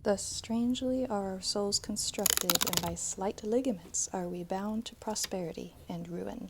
Thus strangely are our souls constructed, and by slight ligaments are we bound to prosperity and ruin.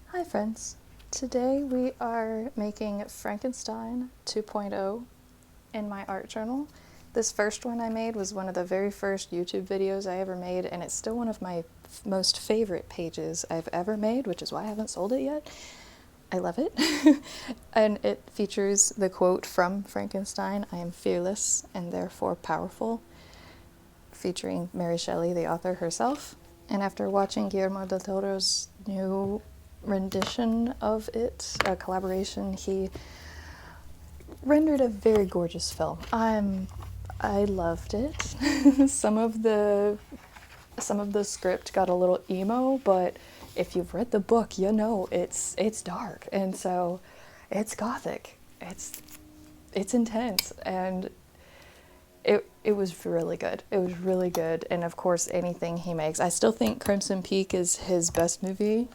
Hi friends, today we are making Frankenstein 2.0 in my art journal. This first one I made was one of the very first YouTube videos I ever made, and it's still one of my most favorite pages I've ever made, which is why I haven't sold it yet. I love it. And it features the quote from Frankenstein, "I am fearless and therefore powerful," featuring Mary Shelley, the author herself. And after watching Guillermo del Toro's new rendition of it, a collaboration, he rendered a very gorgeous film. I loved it. Some of the script got a little emo, but if you've read the book, you know it's dark, and so it's gothic. It's intense, and it was really good. It was really good, and of course anything he makes. I still think Crimson Peak is his best movie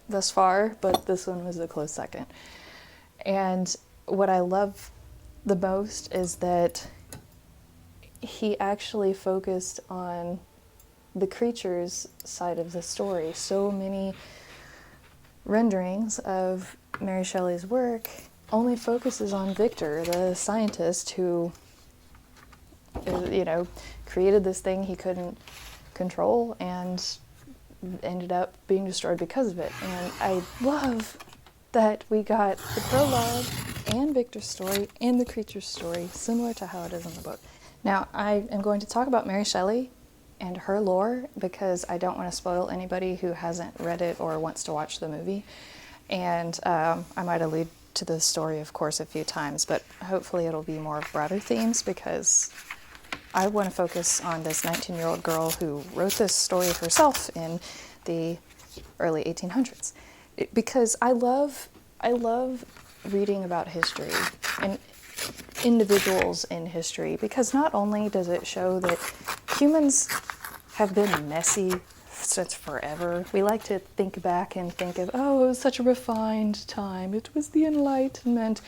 thus far, but this one was a close second. And what I love the most is that he actually focused on the creatures side of the story. So many renderings of Mary Shelley's work only focuses on Victor, the scientist who, created this thing he couldn't control and ended up being destroyed because of it. And I love that we got the prologue and Victor's story and the creature's story, similar to how it is in the book. Now, I am going to talk about Mary Shelley and her lore because I don't want to spoil anybody who hasn't read it or wants to watch the movie. And I might allude to the story, of course, a few times, but hopefully it'll be more of broader themes because I want to focus on this 19-year-old girl who wrote this story herself in the early 1800s. Because I love reading about history and individuals in history, because not only does it show that humans have been messy since forever. We like to think back and think of, oh, it was such a refined time. It was the Enlightenment.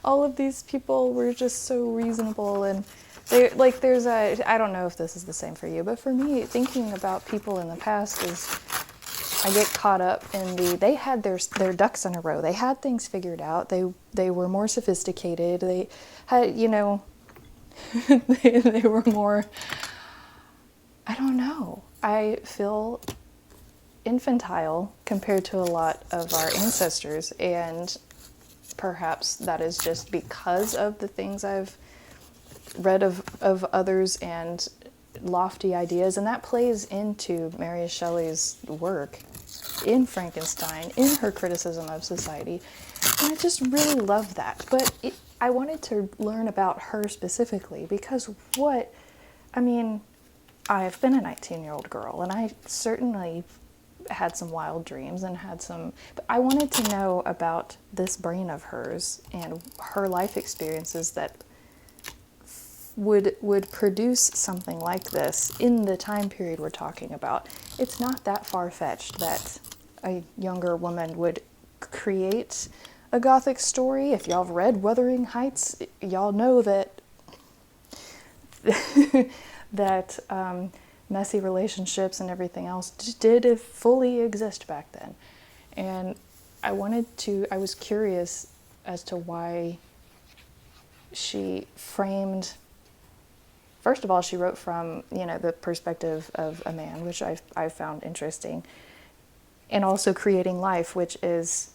All of these people were just so reasonable, and there's I don't know if this is the same for you, but for me, thinking about people in the past is, I get caught up in they had their ducks in a row. They had things figured out. They were more sophisticated. They had, they were more, I don't know. I feel infantile compared to a lot of our ancestors, and perhaps that is just because of the things I've read of others and lofty ideas, and that plays into Mary Shelley's work in Frankenstein, in her criticism of society, and I just really love that. But I wanted to learn about her specifically because I've been a 19-year-old girl, and I certainly had some wild dreams and but I wanted to know about this brain of hers and her life experiences that would produce something like this in the time period we're talking about. It's not that far-fetched that a younger woman would create a gothic story. If y'all have read Wuthering Heights, y'all know that that messy relationships and everything else did fully exist back then. And I was curious as to why she framed, first of all, she wrote from, the perspective of a man, which I found interesting, and also creating life, which is,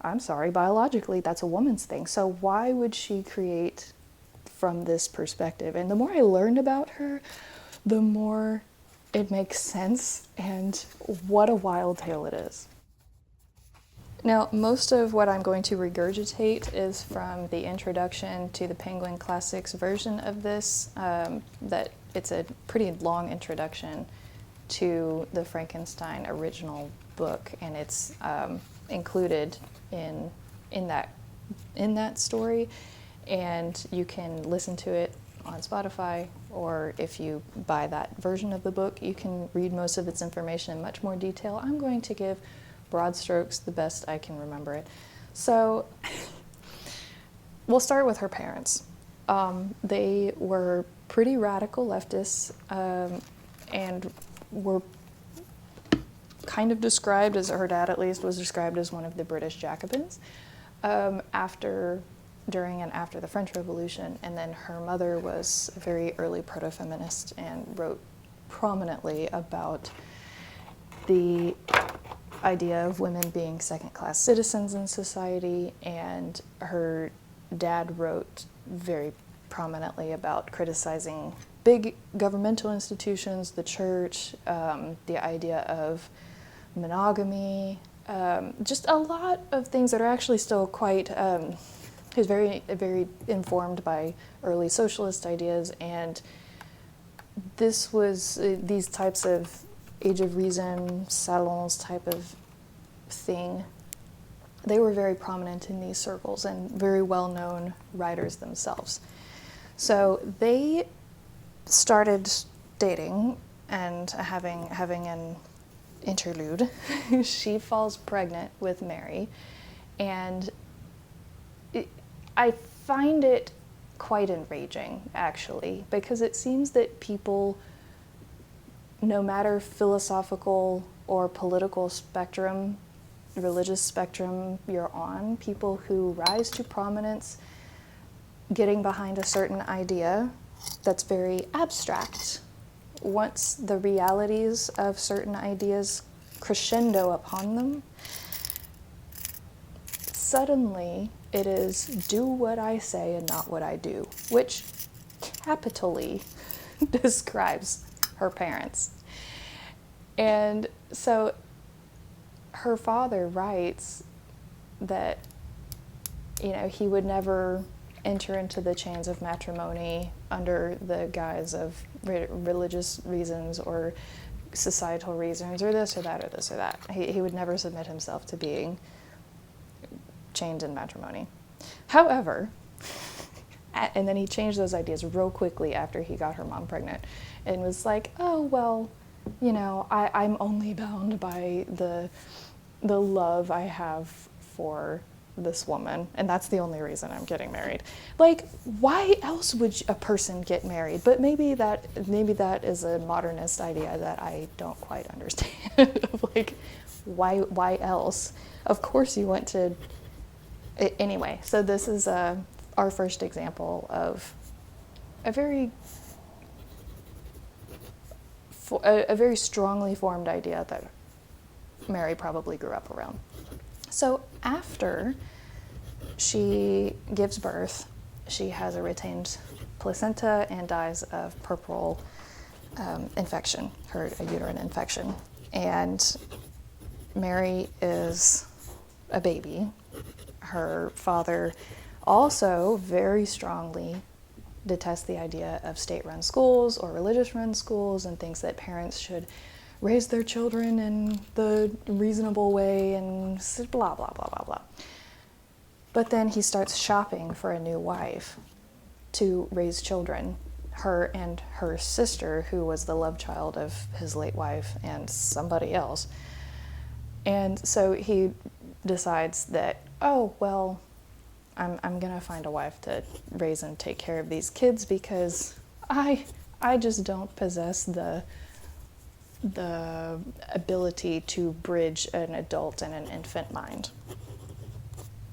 I'm sorry, biologically, that's a woman's thing. So why would she create from this perspective? And the more I learned about her, the more it makes sense, and what a wild tale it is. Now, most of what I'm going to regurgitate is from the introduction to the Penguin Classics version of this, that it's a pretty long introduction to the Frankenstein original book, and it's included in that in that story, and you can listen to it on Spotify, or if you buy that version of the book, you can read most of its information in much more detail. I'm going to give broad strokes the best I can remember it. So we'll start with her parents. They were pretty radical leftists, and were kind of described as, her dad at least was described as one of the British Jacobins during and after the French Revolution. And then her mother was a very early proto-feminist and wrote prominently about the idea of women being second-class citizens in society, and her dad wrote very prominently about criticizing big governmental institutions, the church, the idea of monogamy, just a lot of things that are actually still quite, he was very informed by early socialist ideas, and this was these types of Age of Reason, salons type of thing. They were very prominent in these circles and very well-known writers themselves. So they started dating and having an interlude. She falls pregnant with Mary, and I find it quite enraging, actually, because it seems that people, no matter philosophical or political spectrum, religious spectrum you're on, people who rise to prominence getting behind a certain idea that's very abstract, once the realities of certain ideas crescendo upon them, suddenly it is do what I say and not what I do, which capitally describes her parents. And so her father writes that, he would never enter into the chains of matrimony under the guise of religious reasons or societal reasons or this or that or this or that. He would never submit himself to being chained in matrimony. However, and then he changed those ideas real quickly after he got her mom pregnant and was like, oh, well, I'm only bound by the love I have for this woman, and that's the only reason I'm getting married. Like, why else would a person get married? But maybe that is a modernist idea that I don't quite understand. Like, why else? Of course you want to. Anyway, so this is our first example of a very strongly formed idea that Mary probably grew up around. So after she gives birth, she has a retained placenta and dies of puerperal infection, a uterine infection. And Mary is a baby. Her father also very strongly detests the idea of state-run schools or religious-run schools, and thinks that parents should raise their children in the reasonable way and blah, blah, blah, blah, blah. But then he starts shopping for a new wife to raise children, her and her sister, who was the love child of his late wife and somebody else. And so he decides that, oh, well, I'm going to find a wife to raise and take care of these kids because I just don't possess the ability to bridge an adult and an infant mind.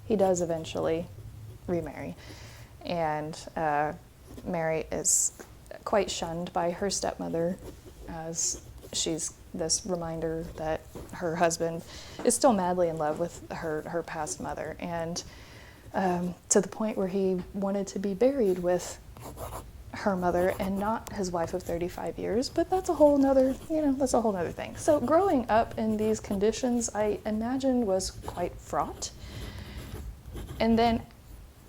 He does eventually remarry, and Mary is quite shunned by her stepmother, as she's this reminder that her husband is still madly in love with her past mother, and to the point where he wanted to be buried with her mother and not his wife of 35 years, but that's a whole nother thing. So growing up in these conditions, I imagine, was quite fraught. And then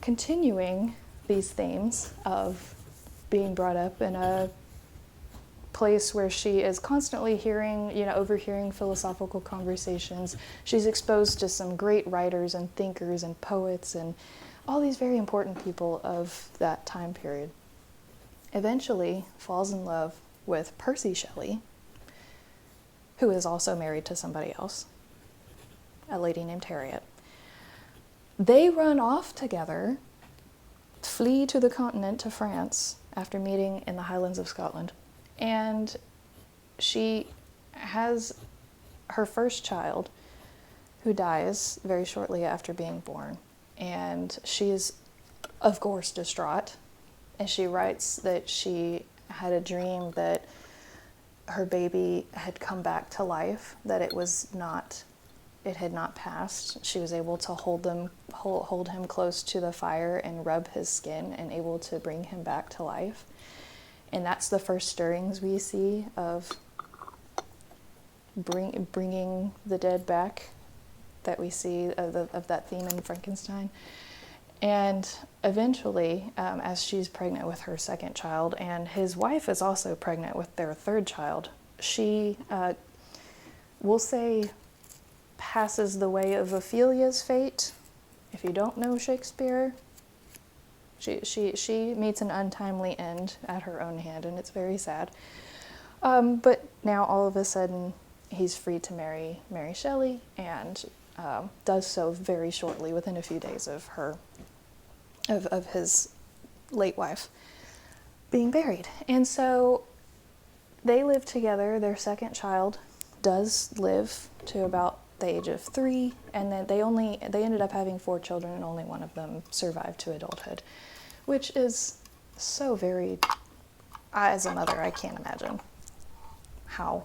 continuing these themes of being brought up in a place where she is constantly hearing, overhearing philosophical conversations. She's exposed to some great writers and thinkers and poets and all these very important people of that time period. Eventually falls in love with Percy Shelley, who is also married to somebody else, a lady named Harriet. They run off together, flee to the continent, to France, after meeting in the Highlands of Scotland. And she has her first child, who dies very shortly after being born. And she is, of course, distraught. And she writes that she had a dream that her baby had come back to life, that it had not passed. She was able to hold him close to the fire and rub his skin and able to bring him back to life. And that's the first stirrings we see of bringing the dead back that we see of that theme in Frankenstein. And eventually, as she's pregnant with her second child, and his wife is also pregnant with their third child, she, we'll say, passes the way of Ophelia's fate. If you don't know Shakespeare, she meets an untimely end at her own hand, and it's very sad. But now all of a sudden he's free to marry Mary Shelley, and does so very shortly, within a few days of his late wife being buried. And so they live together. Their second child does live to about the age of 3, and then they ended up having 4 children, and only one of them survived to adulthood, which is so very, as a mother, I can't imagine how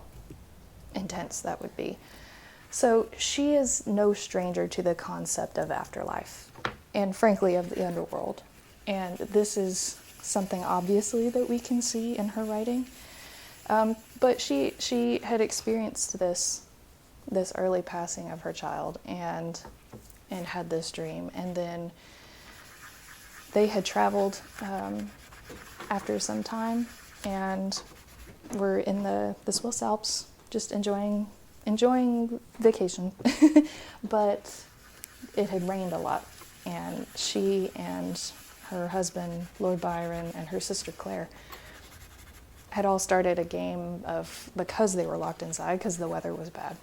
intense that would be. So she is no stranger to the concept of afterlife, and frankly of the underworld. And this is something obviously that we can see in her writing. But she had experienced this early passing of her child and had this dream. And then they had traveled after some time and were in the Swiss Alps, just enjoying vacation. But it had rained a lot, and she and her husband, Lord Byron, and her sister Claire had all started a game of, because they were locked inside because the weather was bad,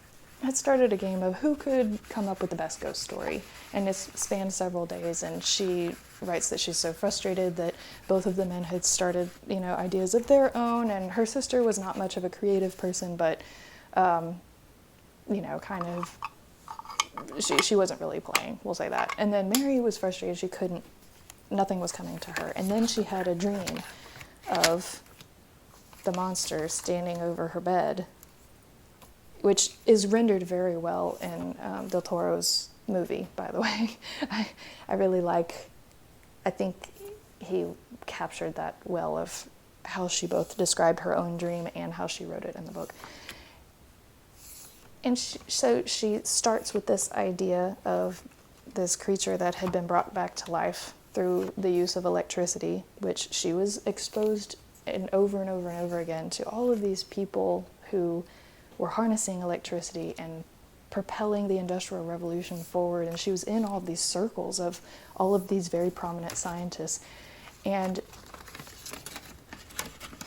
had started a game of who could come up with the best ghost story. And it spanned several days, and she writes that she's so frustrated that both of the men had started, ideas of their own, and her sister was not much of a creative person, but, kind of, she wasn't really playing, we'll say that. And then Mary was frustrated, nothing was coming to her. And then she had a dream of the monster standing over her bed, which is rendered very well in Del Toro's movie, by the way. I really I think he captured that well, of how she both described her own dream and how she wrote it in the book. And so she starts with this idea of this creature that had been brought back to life through the use of electricity, which she was exposed and over again to all of these people who were harnessing electricity and propelling the Industrial Revolution forward. And she was in all these circles of all of these very prominent scientists. And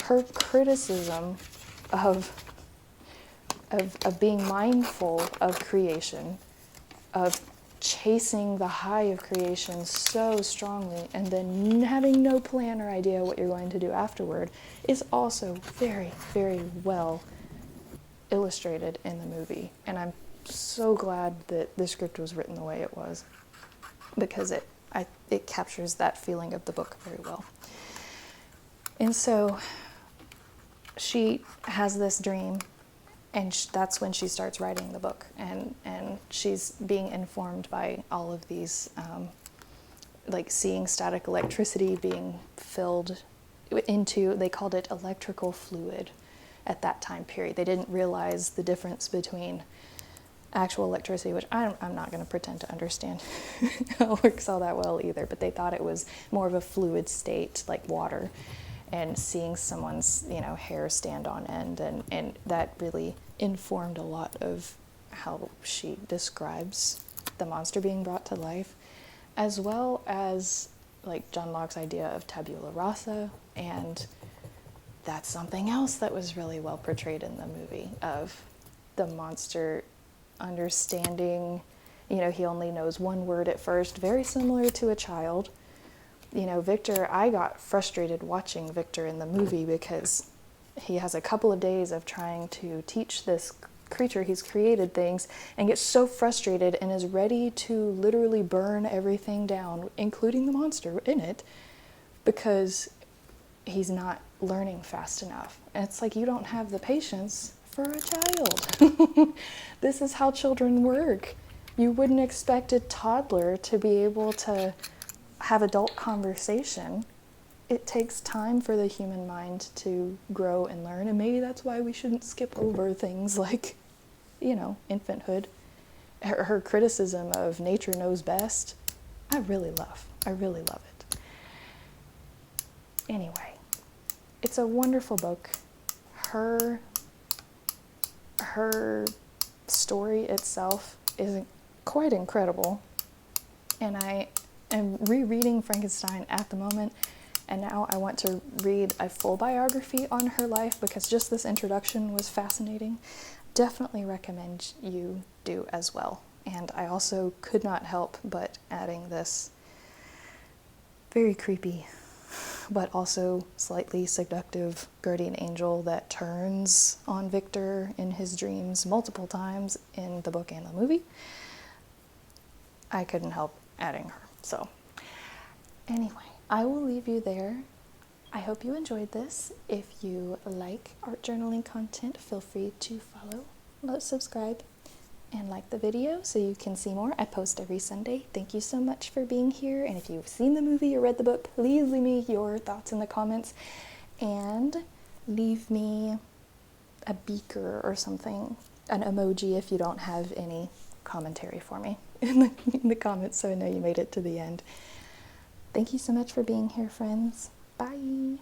her criticism of being mindful of creation, of chasing the high of creation so strongly, and then having no plan or idea what you're going to do afterward, is also very, very well illustrated in the movie. And I'm so glad that the script was written the way it was, because it captures that feeling of the book very well. And so she has this dream, and that's when she starts writing the book, and she's being informed by all of these, seeing static electricity being filled into, they called it electrical fluid at that time period. They didn't realize the difference between actual electricity, which I'm not going to pretend to understand how it works all that well either, but they thought it was more of a fluid state, like water, and seeing someone's, hair stand on end, and that really informed a lot of how she describes the monster being brought to life, as well as like John Locke's idea of tabula rasa, and that's something else that was really well portrayed in the movie, of the monster understanding, he only knows one word at first, very similar to a child. Victor, I got frustrated watching Victor in the movie because he has a couple of days of trying to teach this creature he's created things and gets so frustrated and is ready to literally burn everything down, including the monster in it, because he's not learning fast enough. And it's like, you don't have the patience for a child. This is how children work. You wouldn't expect a toddler to be able to have adult conversation. It takes time for the human mind to grow and learn, and maybe that's why we shouldn't skip over things like, infanthood. Her criticism of nature knows best, I really love it. Anyway, it's a wonderful book. Her story itself is quite incredible, and I am rereading Frankenstein at the moment, and now I want to read a full biography on her life because just this introduction was fascinating. Definitely recommend you do as well. And I also could not help but adding this very creepy but also slightly seductive guardian angel that turns on Victor in his dreams multiple times in the book and the movie. I couldn't help adding her. So anyway, I will leave you there. I hope you enjoyed this. If you like art journaling content, feel free to follow, subscribe, and like the video so you can see more. I post every Sunday. Thank you so much for being here. And if you've seen the movie or read the book, please leave me your thoughts in the comments, and leave me a beaker or something, an emoji if you don't have any commentary for me in the comments, so I know you made it to the end. Thank you so much for being here, friends. Bye.